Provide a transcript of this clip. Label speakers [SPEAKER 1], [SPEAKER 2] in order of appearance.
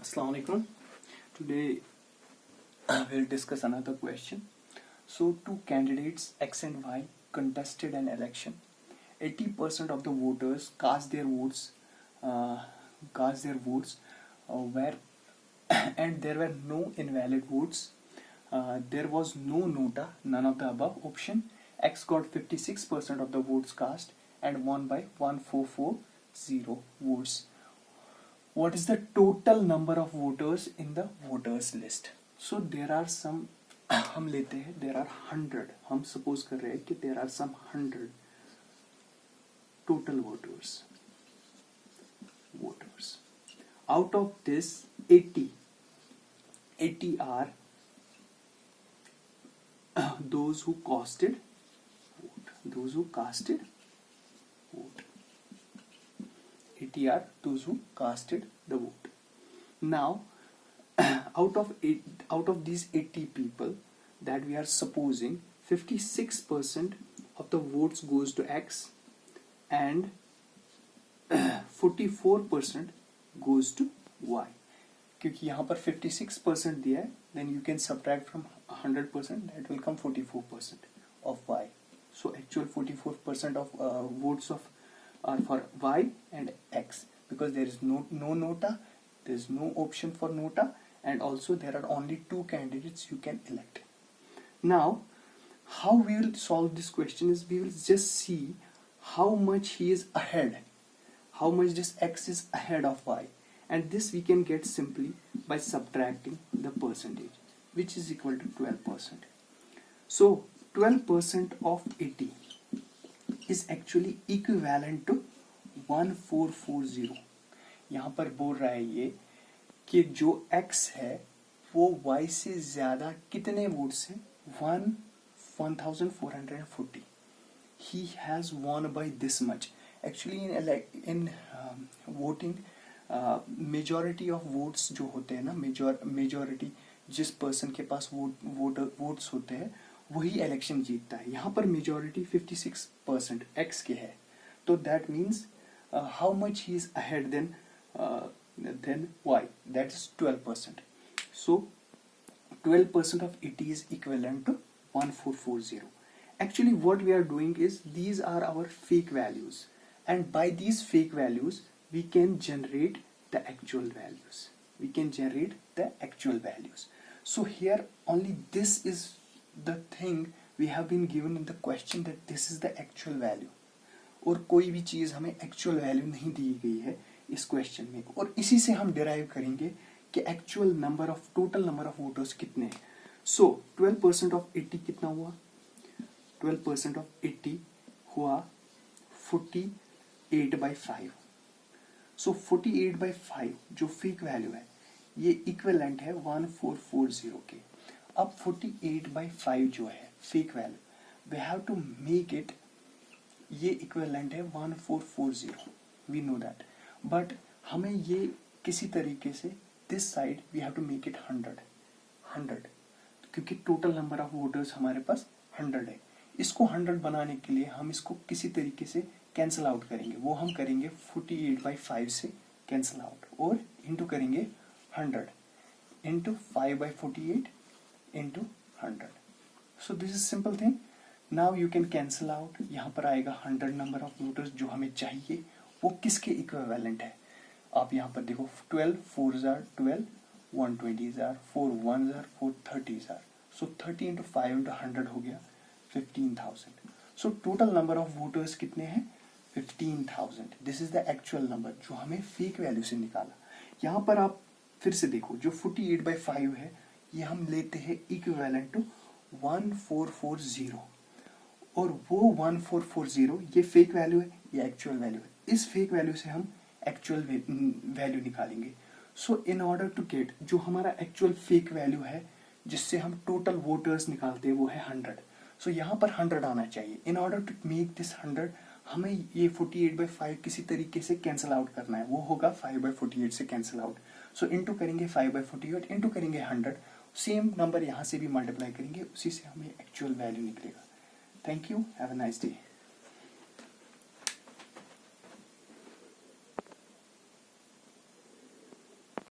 [SPEAKER 1] Assalamu alaikum. Today we'll discuss another question. So, two candidates X and Y contested an election. 80% of the voters cast their votes, uh, where and there were no invalid votes. There was no nota, none of the above option. X got 56% of the votes cast and won by 1440 votes. What is the total number of voters in the voters list? So there are some हम लेते हैं there are 100, हम suppose कर रहे हैं कि there are some 100 total voters. Out of this 80 are those who casted vote. 80 are those who casted the vote. Now, out of these 80 people that we are supposing, 56% of the votes goes to X and 44% goes to Y. क्योंकि यहाँ पर 56% दिया है, then you can subtract from 100%, that will come 44% of Y. So actual 44% of votes are for Y and X, because there is no nota, there is no option for nota, and also there are only two candidates you can elect. Now, how we will solve this question is we will just see how much he is ahead, how much this X is ahead of Y, and this we can get simply by subtracting the percentage, which is equal to 12%. So 12% of 80 is actually equivalent to 1440. यहाँ पर बोल रहा है ये कि जो X है वो Y से ज्यादा कितने वोट्स हैं? 1440. He has won by this much. Actually in voting, majority of votes जो होते हैं ना, majority जिस पर्सन के पास वोट्स होते हैं वही इलेक्शन जीतता है. यहाँ पर मेजॉरिटी 56% X के है, तो that means how much he is ahead than Y, that is 12%. So 12% of 80 is equivalent to 1440. Actually what we are doing is these are our fake values, and by these fake values we can generate the actual values. So here only this is the thing we have been given in the question, that this is the actual value, और कोई भी चीज हमें actual value नहीं दी गई है इस question में, और इसी से हम डिराइव करेंगे कि actual total number of voters कितने हैं. सो 12% ऑफ 80 कितना हुआ? 12% ऑफ 80 हुआ 48/5. सो 48/5 जो फेक वैल्यू है ये इक्विवेलेंट है 1440 के. अब 48/5 जो है fake value, we have to make it, ये इक्विवेलेंट है 1440, वी नो दैट, बट हमें ये किसी तरीके से this side we have to make it 100, क्योंकि टोटल नंबर ऑफ वोटर्स हमारे पास 100 है. इसको 100 बनाने के लिए हम इसको किसी तरीके से कैंसिल आउट करेंगे. वो हम करेंगे 48/5 से कैंसिल आउट, और इंटू करेंगे 100 into 5/48 into 100. So this is simple thing. Now you can cancel out. यहाँ पर आएगा 100 नंबर ऑफ वोटर्स जो हमें चाहिए, वो किसके इक्विवेलेंट है? आप यहाँ पर देखो 12 4s are 12, 120s are 4 1s are 4 30s are. So 30 into 5 into 100 हो गया 15,000. So total number of voters कितने हैं? 15,000. This is the actual number जो हमें फेक वैल्यू से निकाला. यहाँ पर आप फिर से देखो, जो 48/5 है ये हम लेते हैं इक्विवेलेंट टू 1440, और वो 1440 ये फेक वैल्यू है, ये एक्चुअल वैल्यू है. इस फेक वैल्यू से हम एक्चुअल वैल्यू निकालेंगे. सो इन ऑर्डर टू गेट जो हमारा एक्चुअल फेक वैल्यू है जिससे हम टोटल वोटर्स निकालते हैं वो है 100. सो यहाँ पर 100 आना चाहिए. In order to make this 100 हमें ये 48/5 किसी तरीके से कैंसिल आउट करना है. वो होगा 5/48 से कैंसिल आउट. सो इंटू करेंगे 5/48 इंटू करेंगे 100, सेम नंबर यहाँ से भी मल्टीप्लाई करेंगे, उसी से हमें एक्चुअल वैल्यू निकलेगा. Thank you. Have a nice day.